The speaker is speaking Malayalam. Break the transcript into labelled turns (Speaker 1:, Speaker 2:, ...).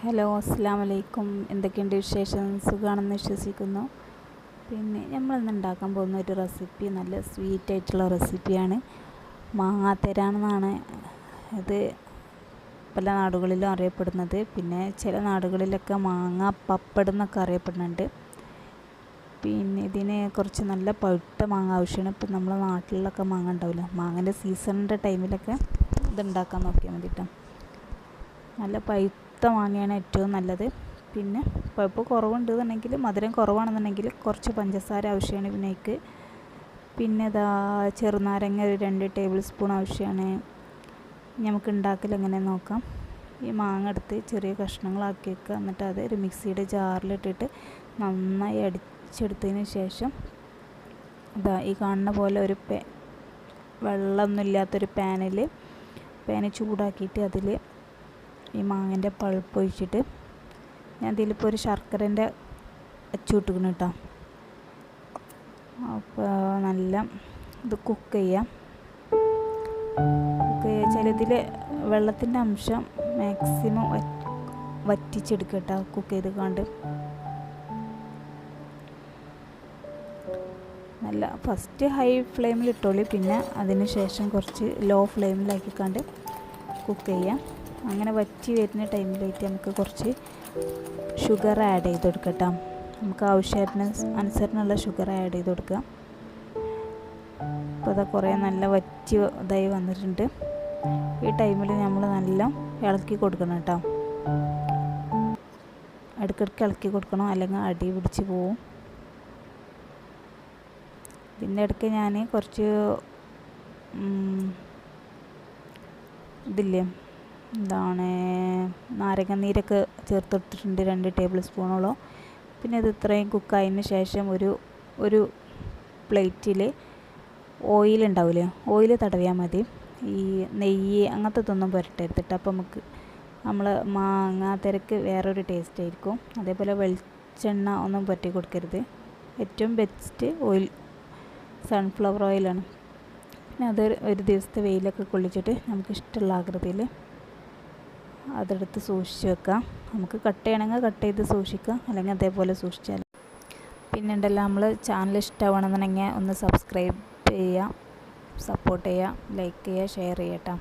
Speaker 1: ഹലോ അസ്സലാമു അലൈക്കും. എന്തൊക്കെയുണ്ട് വിശേഷം? സുഖമാണെന്ന് വിശ്വസിക്കുന്നു. പിന്നെ നമ്മളിന്ന് ഉണ്ടാക്കാൻ പോകുന്ന ഒരു റെസിപ്പി നല്ല സ്വീറ്റായിട്ടുള്ള റെസിപ്പിയാണ്. മാങ്ങാത്തരാണെന്നാണ് ഇത് പല നാടുകളിലും അറിയപ്പെടുന്നത്. പിന്നെ ചില നാടുകളിലൊക്കെ മാങ്ങ പപ്പടം എന്നൊക്കെ അറിയപ്പെടുന്നുണ്ട്. പിന്നെ ഇതിന് കുറച്ച് നല്ല പഴുത്ത മാങ്ങ ആവശ്യമാണ്. ഇപ്പം നമ്മളെ നാട്ടിലൊക്കെ മാങ്ങ ഉണ്ടാവില്ല, മാങ്ങൻ്റെ സീസണിൻ്റെ ടൈമിലൊക്കെ ഇതുണ്ടാക്കാൻ നോക്കിയാൽ മതി കേട്ടോ. നല്ല പഴുത്ത മാങ്ങയാണ് ഏറ്റവും നല്ലത്. പിന്നെ പഴുപ്പ് കുറവുണ്ടെന്നുണ്ടെങ്കിൽ, മധുരം കുറവാണെന്നുണ്ടെങ്കിൽ കുറച്ച് പഞ്ചസാര ആവശ്യമാണ് ഇതിനേക്ക്. പിന്നെ ചെറുനാരങ്ങ ഒരു 2 ടേബിൾ സ്പൂൺ ആവശ്യമാണ്. നമുക്ക് ഉണ്ടാക്കൽ എങ്ങനെ നോക്കാം. ഈ മാങ്ങ എടുത്ത് ചെറിയ കഷ്ണങ്ങളാക്കി വെക്കുക. എന്നിട്ട് അത് ഒരു മിക്സിയുടെ ജാറിലിട്ടിട്ട് നന്നായി അടിച്ചെടുത്തതിന് ശേഷം ഈ കാണുന്ന പോലെ ഒരു വെള്ളമൊന്നും ഇല്ലാത്തൊരു പാന് ചൂടാക്കിയിട്ട് അതിൽ ഈ മാങ്ങൻ്റെ പൾപ്പ് ഒഴിച്ചിട്ട്, ഞാൻ ഇതിലിപ്പോൾ ഒരു ശർക്കരൻ്റെ അച്ചുവിട്ടിക്കണം കേട്ടോ. അപ്പോൾ നല്ല ഇത് കുക്ക് ചെയ്യാം. ചിലതിൽ വെള്ളത്തിൻ്റെ അംശം മാക്സിമം വറ്റിച്ചെടുക്കുക കേട്ടോ, കുക്ക് ചെയ്ത് കണ്ട്. നല്ല ഫസ്റ്റ് ഹൈ ഫ്ലെയിമിൽ ഇട്ടോളി, പിന്നെ അതിന് ശേഷം കുറച്ച് ലോ ഫ്ലെയിമിലാക്കിക്കാണ്ട് കുക്ക് ചെയ്യാം. അങ്ങനെ വറ്റി വരുന്ന ടൈമിലായിട്ട് നമുക്ക് കുറച്ച് ഷുഗർ ആഡ് ചെയ്ത് കൊടുക്കട്ടോ. നമുക്ക് ആവശ്യത്തിനനുസരണമുള്ള ഷുഗർ ആഡ് ചെയ്ത് കൊടുക്കാം. അപ്പോൾ അത് കുറേ നല്ല വറ്റി ഇതായി വന്നിട്ടുണ്ട്. ഈ ടൈമിൽ നമ്മൾ നല്ല ഇളക്കി കൊടുക്കണം കേട്ടോ. ഇടയ്ക്കിടയ്ക്ക് ഇളക്കി കൊടുക്കണം, അല്ലെങ്കിൽ അടി പിടിച്ച് പോവും. ഇതിൻ്റെ ഇടയ്ക്ക് ഞാൻ കുറച്ച് ഇതില്ലേ നാരങ്ങ നീരൊക്കെ ചേർത്തിട്ടിട്ടുണ്ട്, 2 ടേബിൾ സ്പൂണോളം. പിന്നെ ഇത് ഇത്രയും കുക്കായതിന് ശേഷം ഒരു പ്ലേറ്റിൽ ഓയിൽ ഉണ്ടാവില്ലേ, ഓയിൽ തടവിയാൽ മതി. ഈ നെയ്യ് അങ്ങനത്തെ ഇതൊന്നും പുരട്ടരുത്തിട്ട്. അപ്പോൾ നമ്മൾ മാങ്ങാത്തരക്ക് വേറൊരു ടേസ്റ്റ് ആയിരിക്കും. അതേപോലെ വെളിച്ചെണ്ണ ഒന്നും പുരട്ടി കൊടുക്കരുത്. ഏറ്റവും ബെസ്റ്റ് ഓയിൽ സൺഫ്ലവർ ഓയിലാണ്. പിന്നെ അത് ഒരു ദിവസത്തെ വെയിലൊക്കെ കൊള്ളിച്ചിട്ട് നമുക്ക് ഇഷ്ടമുള്ള ആകൃതിയിൽ അതെടുത്ത് സൂക്ഷിച്ച് വെക്കാം. നമുക്ക് കട്ട് ചെയ്യണമെങ്കിൽ കട്ട് ചെയ്ത് സൂക്ഷിക്കാം, അല്ലെങ്കിൽ അതേപോലെ സൂക്ഷിച്ചാൽ. പിന്നെ ഉണ്ടല്ലോ, നമ്മൾ ചാനൽ ഇഷ്ടമാണെന്നുണ്ടെങ്കിൽ ഒന്ന് സബ്സ്ക്രൈബ് ചെയ്യുക, സപ്പോർട്ട് ചെയ്യുക, ലൈക്ക് ചെയ്യുക, ഷെയർ ചെയ്യട്ടോ.